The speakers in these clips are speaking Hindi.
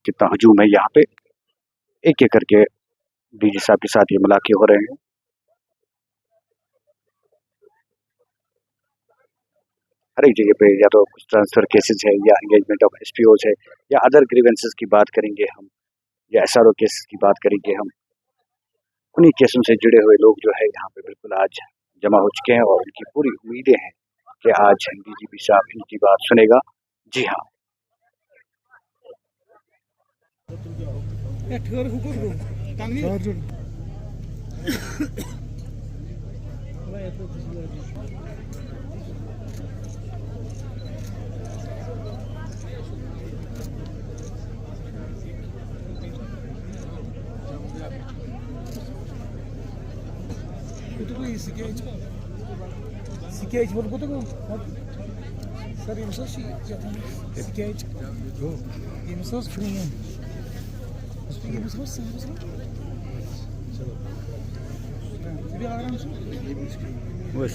कितना हजूम है यहाँ पे, एक एक करके डीजी साहब के साथ ये मुलाकात हो रहे हैं। हर एक जगह पे या तो कुछ ट्रांसफर केसेस है या एंगेजमेंट ऑफ एसपीओज है या अदर ग्रीवेंसेस की बात करेंगे हम, या एसआरओ केसेस की बात करेंगे हम। उन्हीं केसों से जुड़े हुए लोग जो है यहाँ पे बिल्कुल आज जमा हो चुके हैं और उनकी पूरी उम्मीदें हैं कि आज डीजीपी साहब इनकी बात सुनेगा। जी हाँ, Sketch var bu da bu. Sir, imsas sketch. İmsas free. İmsas sen. Bir arar mısın? बस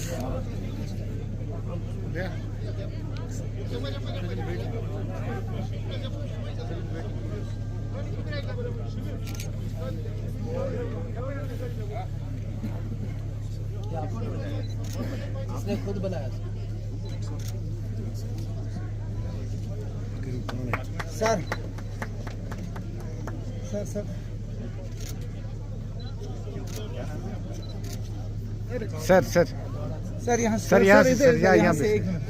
इसने खुद बनाया sir sir sir sir sir sir यहाँ सर यहाँ से सर यहाँ से पे एक मिनट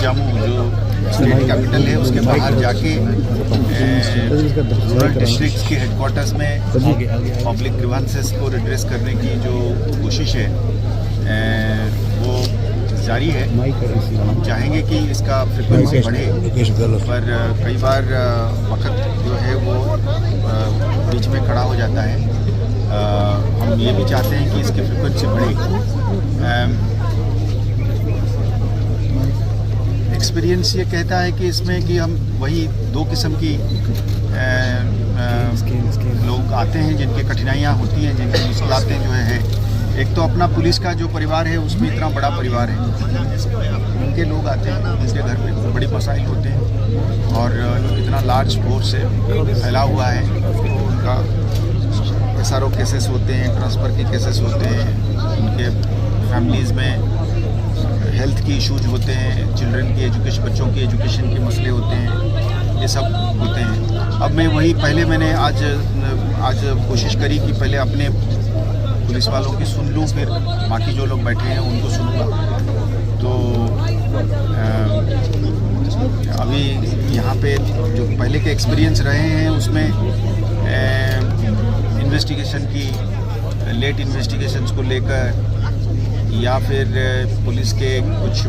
जामू जो स्टेट कैपिटल है उसके बाहर जाके रूरल डिस्ट्रिक्ट्स के हेडक्वार्टर्स में पब्लिक ग्रीवेंसेस को रिड्रेस करने की जो कोशिश है वो जारी है। हम चाहेंगे कि इसका फ्रिक्वेंसी बढ़े, पर कई बार वक्त जो है वो बीच में खड़ा हो जाता है। हम ये भी चाहते हैं कि इसकी फ्रिक्वेंसी बढ़े। एक्सपीरियंस ये कहता है कि इसमें कि हम वही दो किस्म की लोग आते हैं जिनकी कठिनाइयाँ होती हैं, जिनकी मुश्किलातें जो है। एक तो अपना पुलिस का जो परिवार है उसमें इतना बड़ा परिवार है, उनके लोग आते हैं, उनके घर में बड़ी मसाइल होते हैं और इतना लार्ज फोर्स से फैला हुआ है। उनका एसआरओ केसेस होते हैं, ट्रांसफ़र के केसेस होते हैं, उनके फैमिलीज़ में हेल्थ की इश्यूज होते हैं, चिल्ड्रन की एजुकेशन, बच्चों की एजुकेशन के मसले होते हैं, ये सब होते हैं। अब मैं वही पहले मैंने आज कोशिश करी कि पहले अपने पुलिस वालों की सुन लूँ, फिर बाकी जो लोग बैठे हैं उनको सुनूँगा। तो अभी यहाँ पे जो पहले के एक्सपीरियंस रहे हैं उसमें इन्वेस्टिगेशन की लेट इन्वेस्टिगेशंस को लेकर या फिर पुलिस के कुछ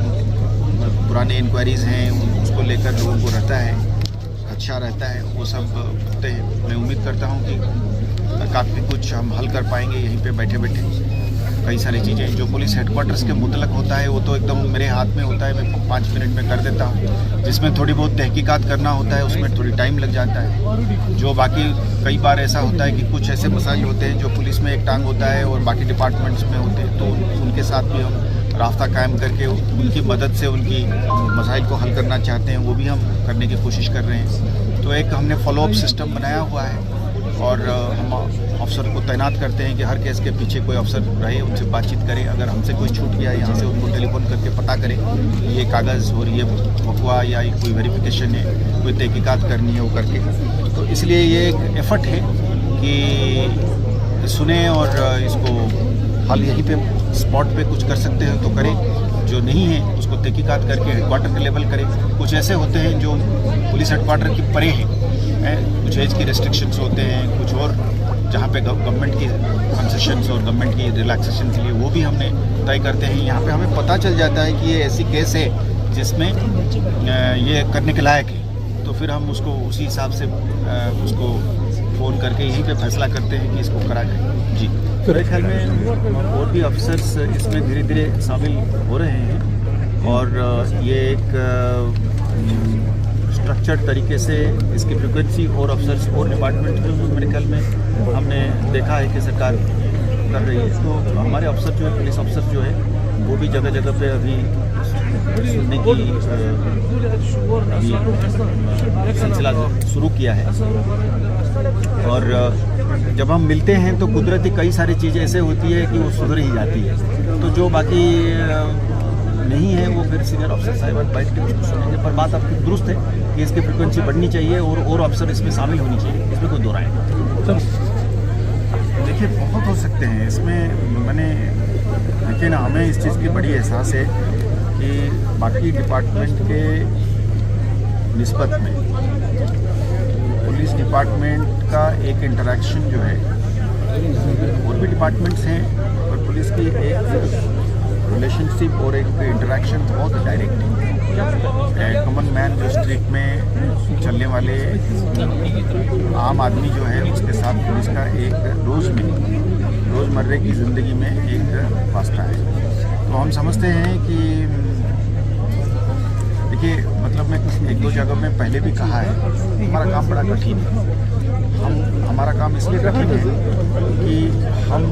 पुराने इंक्वायरीज़ हैं उसको लेकर लोगों को रहता है, खदशा रहता है, वो सब होते हैं। मैं उम्मीद करता हूँ कि काफ़ी कुछ हम हल कर पाएंगे यहीं पे बैठे बैठे। कई सारी चीज़ें जो पुलिस हेडक्वार्टर्स के मुतलक होता है वो तो एकदम मेरे हाथ में होता है, मैं 5 मिनट में कर देता हूँ। जिसमें थोड़ी बहुत तहकीकात करना होता है उसमें थोड़ी टाइम लग जाता है। जो बाकी कई बार ऐसा होता है कि कुछ ऐसे मसाइल होते हैं जो पुलिस में एक टांग होता है और बाकी डिपार्टमेंट्स में होते हैं, तो उनके साथ भी हम रास्ता कायम करके उनकी मदद से उनकी मसाइल को हल करना चाहते हैं, वो भी हम करने की कोशिश कर रहे हैं। तो एक हमने फॉलोअप सिस्टम बनाया हुआ है और हम अफसर को तैनात करते हैं कि हर केस के पीछे कोई अफसर रहे, उनसे बातचीत करें। अगर हमसे कोई छूट गया यहाँ से उनको टेलीफोन करके पता करें ये कागज़ और ये वकवा या कोई वेरिफिकेशन है, कोई तहकीकात करनी है वो करके। तो इसलिए ये एक एफर्ट है कि सुने और इसको हल यहीं पे स्पॉट पे कुछ कर सकते हैं तो करें, जो नहीं है उसको तहकीकात करके हेडक्वार्टर के लेवल करें। कुछ ऐसे होते हैं जो पुलिस हेडक्वार्टर की परे हैं, कुछ एज की रेस्ट्रिक्शंस होते हैं, कुछ और जहाँ पे गवर्नमेंट की कंसेशंस और गवर्नमेंट की रिलैक्सेशन के लिए वो भी हमने तय करते हैं। यहाँ पे हमें पता चल जाता है कि ये ऐसी केस है जिसमें ये करने के लायक है, तो फिर हम उसको उसी हिसाब से उसको फ़ोन करके यहीं पे फैसला करते हैं कि इसको करा जाए। जी, मेरे ख्याल में और भी अफसर्स इसमें धीरे धीरे शामिल हो रहे हैं और ये एक स्ट्रक्चर्ड तरीके से इसकी फ्रिक्वेंसी और अफसर्स और डिपार्टमेंट में मेरे ख्याल में हमने देखा है कि सरकार कर रही है। तो हमारे अफसर जो है, पुलिस अफसर जो है, वो भी जगह जगह पे अभी सुनने की सिलसिला शुरू किया है। और जब हम मिलते हैं तो कुदरती कई सारी चीज़ें ऐसे होती है कि वो सुधर ही जाती है। तो जो बाकी नहीं है वो फिर सीनियर अफसर साहिबान बैठ के उसको सुनेंगे। पर बात आपकी दुरुस्त है कि इसकी फ्रिक्वेंसी बढ़नी चाहिए और अफसर इसमें शामिल होनी चाहिए, इसमें कोई दो राय नहीं। देखिए, बहुत हो सकते हैं इसमें। मैंने देखिए ना, हमें इस चीज़ की बड़ी एहसास है कि बाकी डिपार्टमेंट के निस्बत में पुलिस डिपार्टमेंट का एक इंटरेक्शन जो है, और भी डिपार्टमेंट्स हैं पर पुलिस की एक रिलेशनशिप और एक इंटरेक्शन बहुत डायरेक्ट है। कॉमन मैन जो स्ट्रीट में चलने वाले आम आदमी जो है, उसके साथ पुलिस का एक रोज़मर्रे की ज़िंदगी में एक वास्ता है। तो हम समझते हैं कि देखिए, मतलब मैं एक दो जगह में पहले भी कहा है, हमारा काम बड़ा कठिन है। हमारा काम इसलिए कठिन है कि हम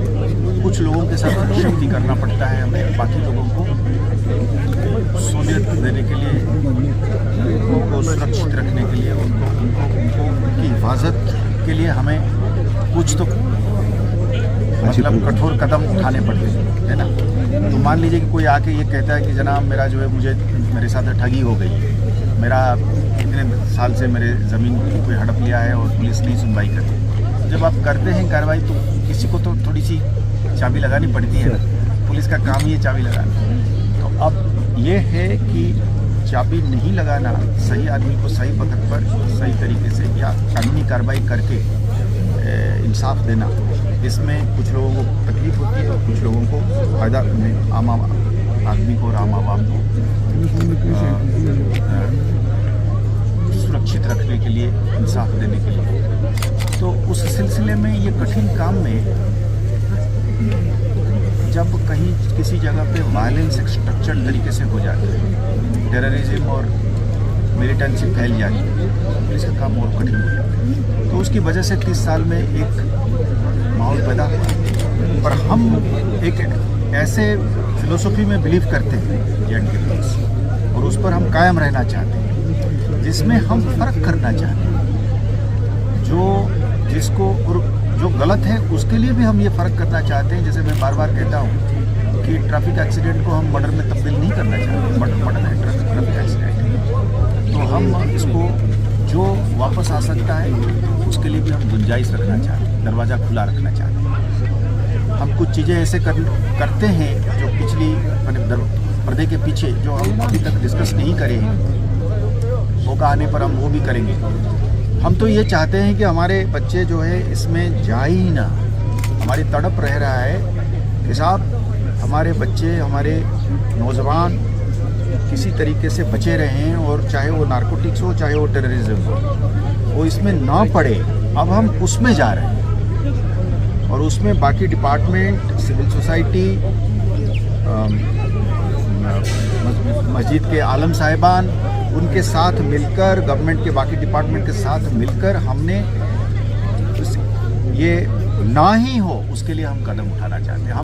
कुछ लोगों के साथ शक्ति करना पड़ता है, हमें बाकी लोगों को सहूलियत देने के लिए, उनको सुरक्षित रखने के लिए, उनकी हिफाजत के लिए हमें कुछ तो मतलब कठोर कदम उठाने पड़ते हैं, है ना। तो मान लीजिए कि कोई आके ये कहता है कि जनाब मेरा जो है मेरे साथ ठगी हो गई, मेरा इतने साल से मेरे ज़मीन कोई हड़प लिया है और पुलिस नहीं सुनवाई करती। जब आप करते हैं कार्रवाई तो किसी को तो थोड़ी सी चाबी लगानी पड़ती है, पुलिस का काम ही है चाबी लगाना। तो अब ये है कि चाबी नहीं लगाना, सही आदमी को सही वक्त पर सही तरीके से या कानूनी कार्रवाई करके इंसाफ देना, इसमें कुछ लोगों को तकलीफ होती है और कुछ लोगों को फ़ायदा, आम आदमी को और आम आवाम को सुरक्षित रखने के लिए, इंसाफ देने के लिए। तो उस सिलसिले में ये कठिन काम में जब कहीं किसी जगह पे वायलेंस एक स्ट्रक्चर्ड तरीके से हो जाता है, टेररिज्म और मिलिटेंसी फैल जाती है, पुलिस का काम और कठिन हो जाता है। तो उसकी वजह से 30 साल में एक माहौल पैदा हुआ। पर हम एक ऐसे फिलोसफी में बिलीव करते हैं जे.एंड.के पुलिस, और उस पर हम कायम रहना चाहते हैं, जिसमें हम फ़र्क करना चाहते हैं। जो गलत है उसके लिए भी हम ये फ़र्क करना चाहते हैं। जैसे मैं बार बार कहता हूँ कि ट्रैफिक एक्सीडेंट को हम मर्डर में तब्दील नहीं करना चाहते, मर्डर है ट्रैफिक एक्सीडेंट। तो हम इसको जो वापस आ सकता है उसके लिए भी हम गुंजाइश रखना चाहते हैं, दरवाज़ा खुला रखना चाहते हैं। हम कुछ चीज़ें ऐसे करते हैं जो पिछली पर्दे के पीछे जो हम अभी तक डिस्कस नहीं करे हैं, मौका आने पर हम वो भी करेंगे। हम तो ये चाहते हैं कि हमारे बच्चे जो है इसमें जा ही ना। हमारी तड़प रह रहा है कि साहब हमारे बच्चे, हमारे नौजवान किसी तरीके से बचे रहें, और चाहे वो नारकोटिक्स हो, चाहे वो टेररिज्म हो, वो इसमें ना पड़े। अब हम उसमें जा रहे हैं, और उसमें बाकी डिपार्टमेंट, सिविल सोसाइटी, मस्जिद के आलम साहिबान, उनके साथ मिलकर, गवर्नमेंट के बाकी डिपार्टमेंट के साथ मिलकर हमने ये ना ही हो उसके लिए हम कदम उठाना चाहते हैं।